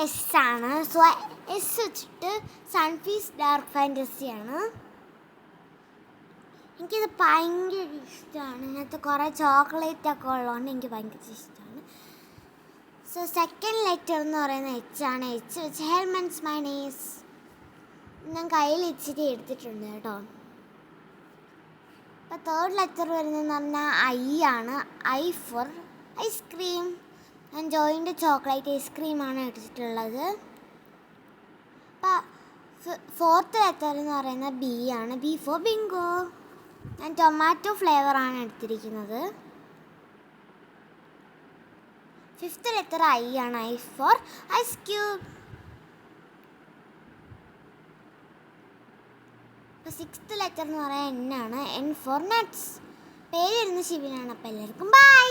S ആണ്. So S വെച്ചിട്ട് സൺഫീസ് dark ഫാൻറ്റസിയാണ്. എനിക്കിത് ഭയങ്കര ഇഷ്ടമാണ്. ഇതിനകത്ത് കുറേ ചോക്ലേറ്റൊക്കെ ഉള്ളതുകൊണ്ട് എനിക്ക് ഭയങ്കര ഇഷ്ടമാണ്. സോ സെക്കൻഡ് ലെറ്റർ എന്ന് പറയുന്നത് എച്ച് ആണ്. എച്ച് വെച്ച് ഹെൽമൻസ് മൈനീസ് ഞാൻ കയ്യിൽ ഇച്ചിരി എടുത്തിട്ടുണ്ട് കേട്ടോ. അപ്പോൾ തേർഡ് ലെറ്റർ വരുന്നതെന്ന് പറഞ്ഞാൽ ഐ ആണ്. I for ice cream. ഞാൻ ജോയിൻ്റെ ചോക്ലേറ്റ് ഐസ്ക്രീമാണ് എടുത്തിട്ടുള്ളത്. അപ്പോൾ ഫോർത്ത് ലെറ്റർ എന്ന് പറയുന്നത് ബി ആണ്. B for bingo. ഞാൻ ടൊമാറ്റോ ഫ്ലേവറാണ് എടുത്തിരിക്കുന്നത്. ഫിഫ്ത്ത് ലെറ്റർ ഐ ആണ്. I for ice cube. അപ്പോൾ സിക്സ്ത് ലെറ്റർ എന്ന് പറയുന്നത് എൻ ആണ്. N for nuts. പേര് വരുന്ന ശിവനാണ്. അപ്പോൾ എല്ലാവർക്കും ബൈ.